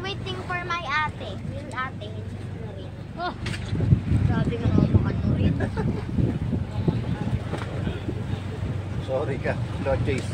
I'm waiting for my ate. Yung ate, Nurin. Oh, grabe nga ako makanurin. Sorry ka, Lord Chase.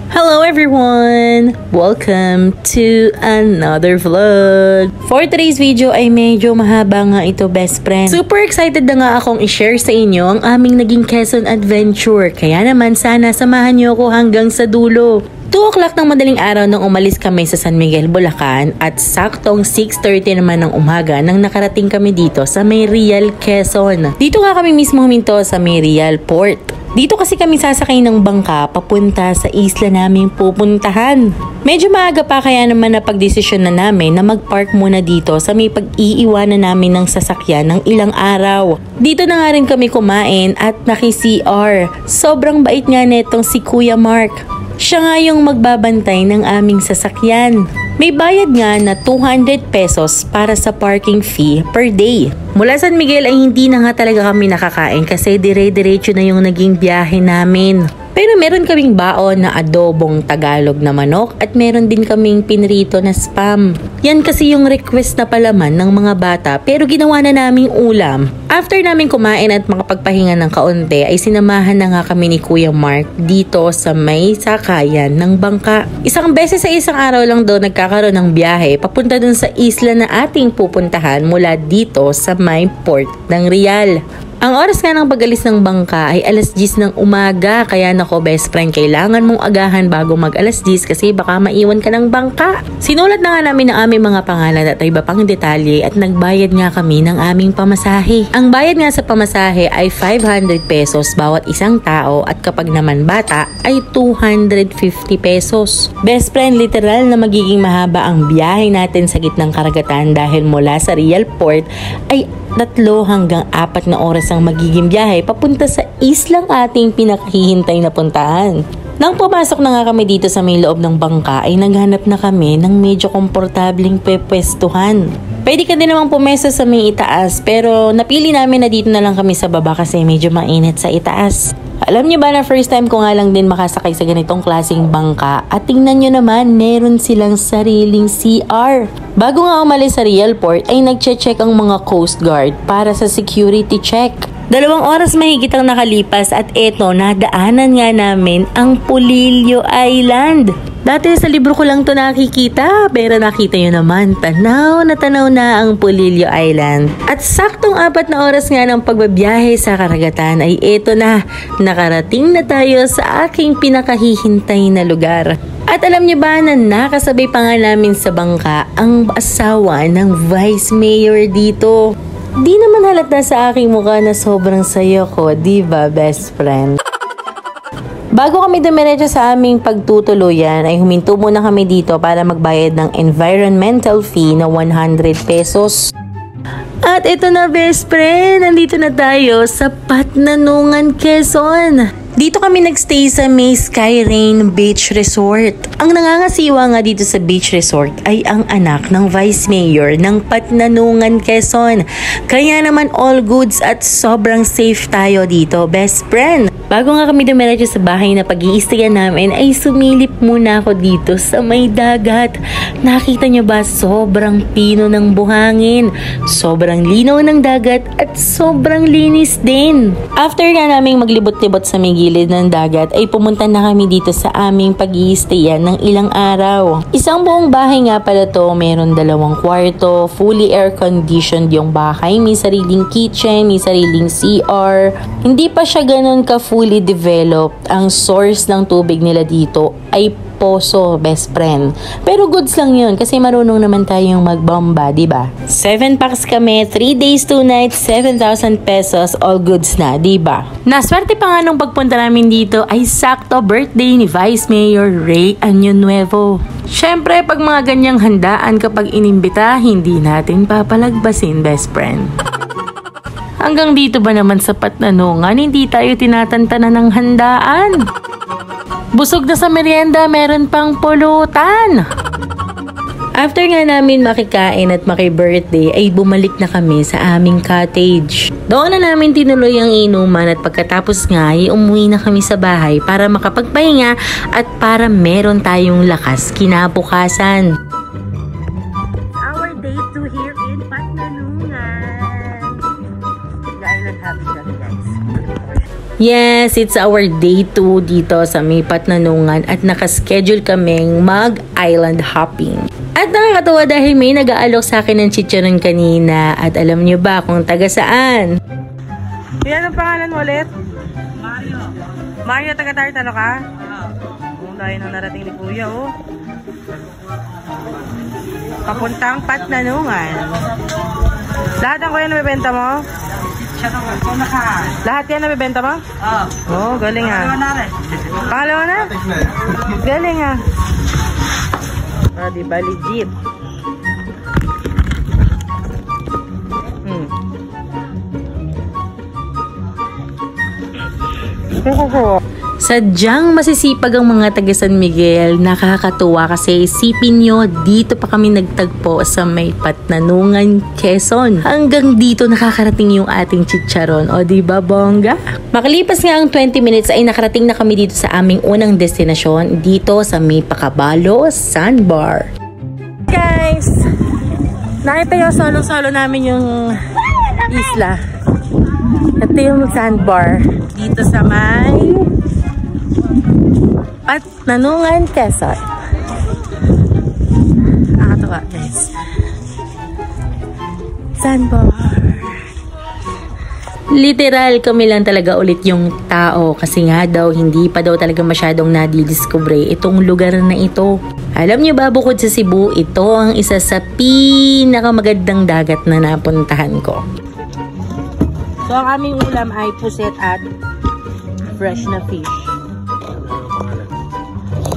Hello everyone! Welcome to another vlog. For today's video ay medyo mahaba nga ito, best friend. Super excited na nga akong i-share sa inyo ang aming naging Quezon adventure. Kaya naman sana samahan niyo ako hanggang sa dulo. 2 o'clock ng madaling araw nang umalis kami sa San Miguel, Bulacan at saktong 6:30 naman ng umaga nang nakarating kami dito sa May Real, Quezon. Dito nga kami mismo huminto sa May Real Port. Dito kasi kami sasakay ng bangka papunta sa isla naming pupuntahan. Medyo maaga pa kaya naman napagdesisyon na namin na mag-park muna dito sa may pag-iiwanan namin ng sasakyan ng ilang araw. Dito na nga rin kami kumain at naki-CR. Sobrang bait nga netong si Kuya Mark. Siya nga yung magbabantay ng aming sasakyan. May bayad nga na 200 pesos para sa parking fee per day. Mula San Miguel ay hindi na nga talaga kami nakakain kasi dire-diretso na yung naging biyahe namin. Pero meron kaming baon na adobong Tagalog na manok at meron din kaming pinrito na spam. Yan kasi yung request na palaman ng mga bata pero ginawa na naming ulam. After namin kumain at makapagpahinga ng kaunti ay sinamahan na nga kami ni Kuya Mark dito sa may sakayan ng bangka. Isang beses sa isang araw lang doon nagkakaroon ng biyahe papunta dun sa isla na ating pupuntahan mula dito sa may port ng Real. Ang oras nga ng pag-alis ng bangka ay alas 10 ng umaga kaya nako best friend kailangan mong agahan bago mag alas 10 kasi baka maiwan ka ng bangka. Sinulat na nga namin ang aming mga pangalan at iba pang detalye at nagbayad nga kami ng aming pamasahe. Ang bayad nga sa pamasahe ay 500 pesos bawat isang tao at kapag naman bata ay 250 pesos. Best friend, literal na magiging mahaba ang biyahe natin sa gitnang karagatan dahil mula sa Real Port ay 3 hanggang 4 na oras ang magiging biyahe papunta sa islang ating pinakahihintay na puntahan. Nang pumasok na nga kami dito sa may loob ng bangka ay naghanap na kami ng medyo komportabling pwestuhan. Pwede ka din namang pumesa sa may itaas pero napili namin na dito na lang kami sa baba kasi medyo mainit sa itaas. Alam niyo ba na first time ko nga lang din makasakay sa ganitong klaseng bangka at tingnan niyo naman meron silang sariling CR. Bago nga umalis sa Real Port ay nagche-check ang mga Coast Guard para sa security check. 2 oras mahigit ang nakalipas at eto nadaanan nga namin ang Polillo Island. Dati sa libro ko lang to nakikita pero nakita nyo naman tanaw na ang Polillo Island. At saktong 4 na oras nga ng pagbabiyahe sa karagatan ay eto na nakarating na tayo sa aking pinakahihintay na lugar. At alam niyo ba na nakasabay pa nga namin sa bangka ang asawa ng Vice Mayor dito. Di naman halata sa aking mukha na sobrang sayo ko, di ba best friend? Bago kami dumiretso sa aming pagtutuluyan ay huminto muna kami dito para magbayad ng environmental fee na 100 pesos. At ito na best friend, nandito na tayo sa Patnanungan, Quezon. Dito kami nagstay sa May Sky Rain Beach Resort. Ang nangangasiwa nga dito sa beach resort ay ang anak ng Vice Mayor ng Patnanungan, Quezon. Kaya naman all goods at sobrang safe tayo dito, best friend. Bago nga kami dumiretso sa bahay na pag-iistayan namin ay sumilip muna ako dito sa may dagat. Nakita nyo ba sobrang pino ng buhangin, sobrang linaw ng dagat at sobrang linis din. After nga naming maglibot-libot sa may gilid ng dagat ay pumunta na kami dito sa aming pag-iistayan ng ilang araw. Isang buong bahay nga pala to, meron 2 kwarto, fully air-conditioned yung bahay, may sariling kitchen, may sariling CR. Hindi pa siya ganun ka-fully developed. Ang source ng tubig nila dito ay poso, best friend. Pero goods lang yun kasi marunong naman tayong magbomba, diba? 7 packs kami, 3 days, 2 nights, 7,000 pesos, all goods na, diba? Naswerte pa nga nung pagpunta namin dito ay sakto birthday ni Vice Mayor Ray Año Nuevo. Syempre, pag mga ganyang handaan kapag inimbita, hindi natin papalagbasin, best friend. Hanggang dito ba naman sa Patnanungan, hindi tayo tinatantanan ng handaan? Busog na sa merienda, meron pang pulutan. After nga namin makikain at maki-birthday ay bumalik na kami sa aming cottage. Doon na namin tinuloy ang inuman at pagkatapos nga ay umuwi na kami sa bahay para makapagpahinga at para meron tayong lakas kinabukasan. Yes, it's our day 2 dito sa may Patnanungan at nakaschedule kaming mag-island hopping. At nakakatuwa dahil may nag-aalok sa akin ng chicharon kanina at alam niyo ba kung taga saan? Yan ang pangalan mo ulit? Mario. Mario, taga Tartalo ka? Oo. Dahil nang narating ni Kuya, oh. Papuntang Patnanungan. Lahat ang kuya nabibenta mo? Lahat yan nabibenta mo? Oo. Oh, galing ha. Pangalawa na? Galing ha. Ah, diba legit? Sadyang masisipag ang mga taga San Miguel. Nakakatuwa kasi isipin nyo, dito pa kami nagtagpo sa may Patnanungan, Quezon. Hanggang dito nakakarating yung ating chicharon. O diba bongga? Makalipas nga ang 20 minutes ay nakarating na kami dito sa aming unang destinasyon. Dito sa may Pacabalo Sandbar. Guys! Nakita yung solo-solo namin yung isla. Ito yung sandbar. Dito sa may Patnanungan, Quezon. Nakakatawa, guys. Sandbar. Literal, kami lang talaga ulit yung tao kasi nga daw, hindi pa daw talaga masyadong nadidiscover itong lugar na ito. Alam nyo ba, bukod sa Cebu, ito ang isa sa pinakamagandang dagat na napuntahan ko. So, ang aming ulam ay puset at fresh na fish.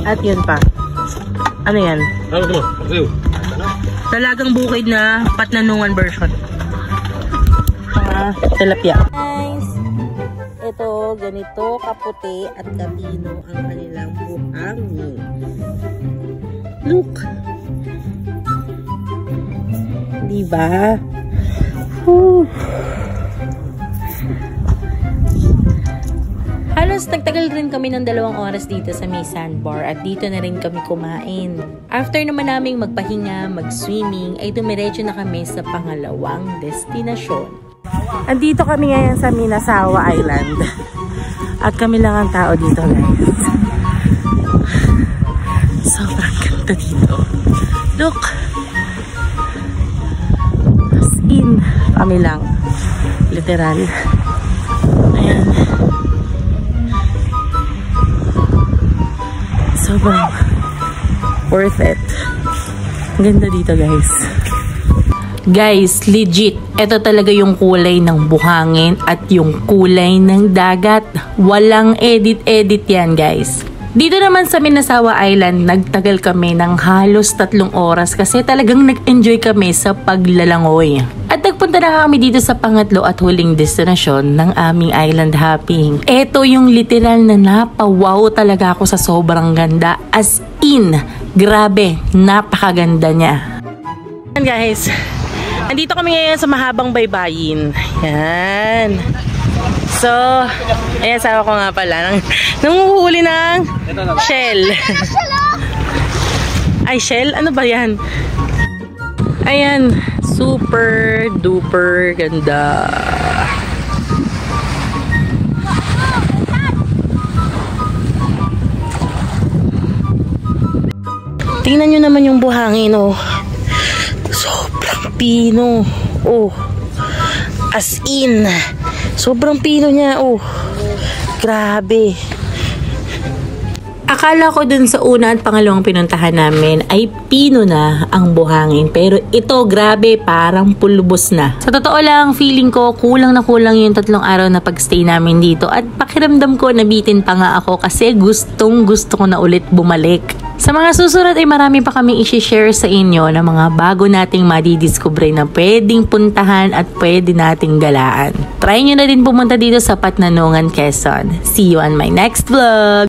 At yun pa. Ano yan? Talagang bukid na Patnanungan version. Tilapia. Guys, ito ganito kaputi at kapino ang kanilang buhangin. Look. Diba? Whew. Halos nagtagal rin kami ng 2 oras dito sa may sandbar at dito na rin kami kumain. After naman naming magpahinga, mag-swimming, ay dumiretso na kami sa pangalawang destinasyon. Andito kami ngayon sa Minasawa Island. At kami lang ang tao dito, guys. Sobrang ganda dito. Look! As in, kami lang. Literal. Ayan. Sobrang worth it. Ang ganda dito, guys. Guys, legit. Ito talaga yung kulay ng buhangin at yung kulay ng dagat. Walang edit-edit yan, guys. Dito naman sa Minasawa Island, nagtagal kami ng halos 3 oras kasi talagang nag-enjoy kami sa paglalangoy. At nagpunta na kami dito sa pangatlo at huling destinasyon ng aming island hopping. Ito yung literal na napawaw talaga ako sa sobrang ganda. As in, grabe, napakaganda niya. Yan guys, andito kami ngayon sa mahabang baybayin. Yan. So, ayan, sawa ko nga pala. Nanguhuli ng shell. Ay, shell? Ano ba yan? Ayan, super duper ganda. Tingnan nyo naman yung buhangin, oh. Sobrang pino. Oh. As in. Sobrang pino niya, oh. Grabe. Akala ko dun sa una at pangalawang pinuntahan namin ay pino na ang buhangin. Pero ito, grabe, parang pulbos na. Sa totoo lang, feeling ko kulang na kulang yung 3 araw na pagstay namin dito. At pakiramdam ko, nabitin pa nga ako kasi gustong gusto ko na ulit bumalik. Sa mga susunod ay marami pa kami i-share sa inyo ng mga bago nating madidiscover na pwedeng puntahan at pwede nating galaan. Try nyo na din pumunta dito sa Patnanungan, Quezon. See you on my next vlog!